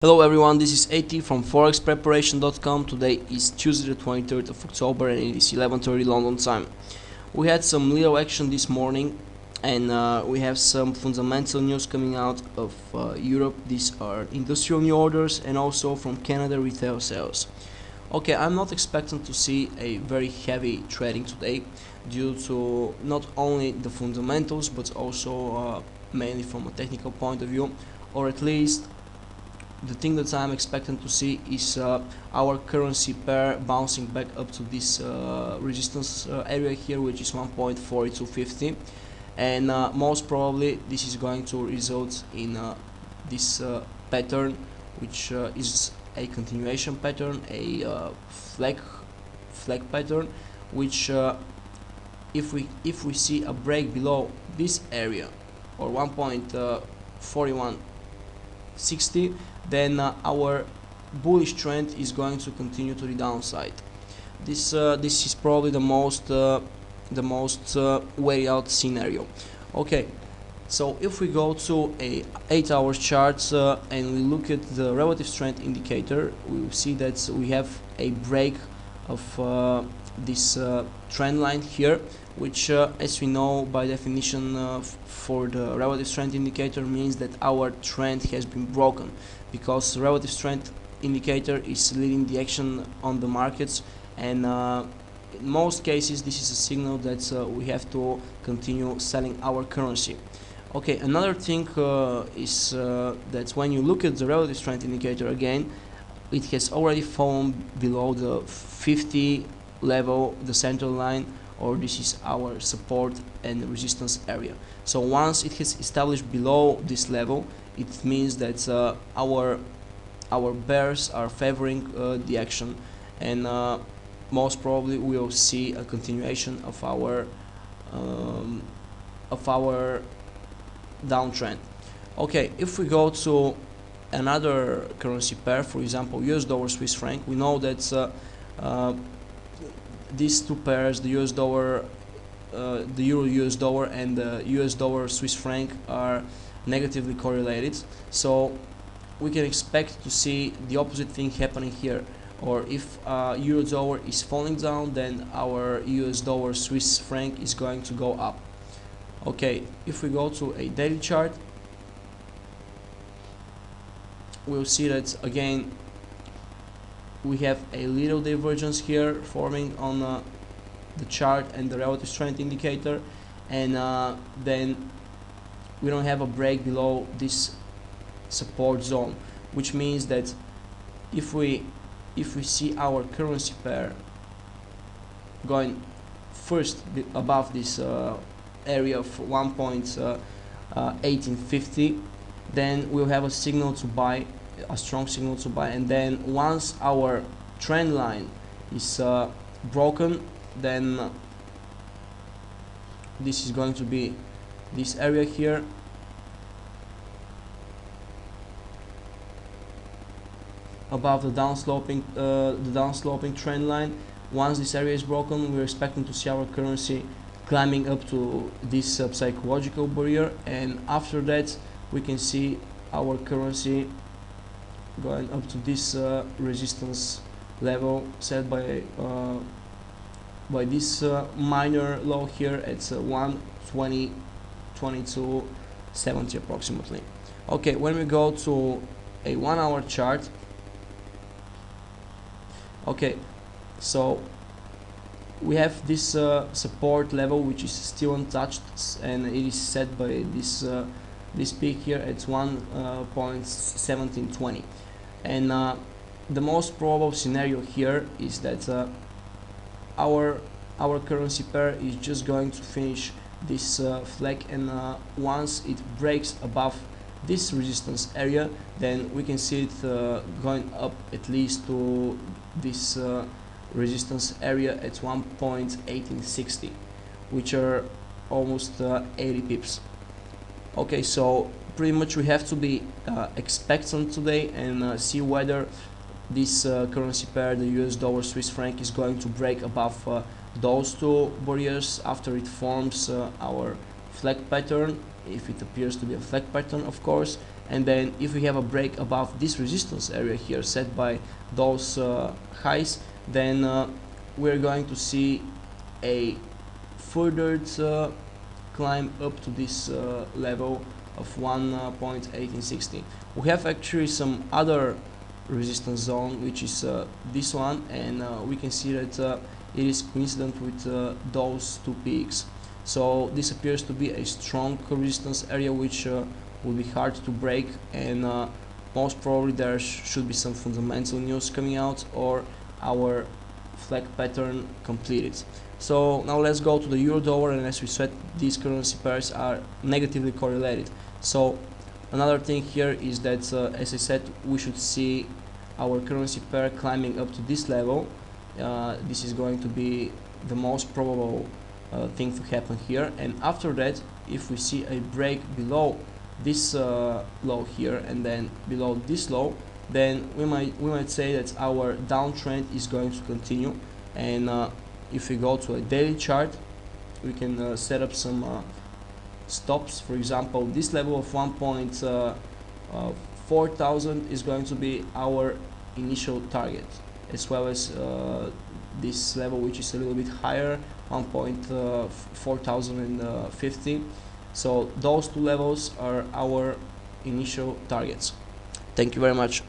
Hello everyone, this is AT from forexpreparation.com. Today is Tuesday the 23rd of October and it is 11:30 London time. We had some little action this morning and we have some fundamental news coming out of Europe. These are industrial new orders and also from Canada retail sales. Okay, I'm not expecting to see a very heavy trading today due to not only the fundamentals but also mainly from a technical point of view, or at least the thing that I'm expecting to see is our currency pair bouncing back up to this resistance area here, which is 1.4250, and most probably this is going to result in this pattern, which is a continuation pattern, a flag pattern, which if we see a break below this area or 1.4160, then our bullish trend is going to continue to the downside. This is probably the most way out scenario. Okay, so if we go to a 8-hour chart and we look at the relative strength indicator, we will see that we have a break of this trend line here, which as we know by definition for the relative strength indicator means that our trend has been broken, because the relative strength indicator is leading the action on the markets, and in most cases this is a signal that we have to continue selling our currency. Okay, another thing is that when you look at the relative strength indicator again, it has already fallen below the 50 level, the center line, or this is our support and resistance area. So once it has established below this level, it means that our bears are favoring the action, and most probably we will see a continuation of our downtrend. Okay, if we go to another currency pair, for example US dollar Swiss franc, we know that these two pairs, the US dollar, the euro US dollar and the US dollar Swiss franc, are negatively correlated, so we can expect to see the opposite thing happening here. Or if euro dollar is falling down, then our US dollar Swiss franc is going to go up. Okay, if we go to a daily chart, we'll see that again we have a little divergence here forming on the chart and the relative strength indicator, and then we don't have a break below this support zone, which means that if we see our currency pair going first above this area of 1.1850, then we'll have a signal to buy, a strong signal to buy, and then once our trend line is broken, then this is going to be this area here, above the downsloping trend line. Once this area is broken, we're expecting to see our currency climbing up to this psychological barrier, and after that we can see our currency going up to this resistance level set by this minor low here at 1:20.22.70 approximately. Okay, when we go to a 1-hour chart, okay, so we have this support level which is still untouched, and it is set by this peak here at 1.1720, and the most probable scenario here is that our currency pair is just going to finish this flag, and once it breaks above this resistance area, then we can see it going up at least to this resistance area at 1.1860, which are almost 80 pips. Okay, so pretty much we have to be expectant today and see whether this currency pair, the US dollar Swiss franc, is going to break above those two barriers after it forms our flag pattern, if it appears to be a flag pattern, of course, and then if we have a break above this resistance area here set by those highs, then we're going to see a further climb up to this level of 1.1860. We have actually some other resistance zone, which is this one, and we can see that it is coincident with those two peaks. So this appears to be a strong resistance area which will be hard to break, and most probably there should be some fundamental news coming out or our flag pattern completed. So now let's go to the euro dollar, and as we said, these currency pairs are negatively correlated. So another thing here is that as I said, we should see our currency pair climbing up to this level. This is going to be the most probable thing to happen here, and after that, if we see a break below this low here and then below this low, then we might say that our downtrend is going to continue. And if we go to a daily chart, we can set up some stops. For example, this level of 1.4000 is going to be our initial target, as well as this level, which is a little bit higher, 1.4050. So those two levels are our initial targets. Thank you very much.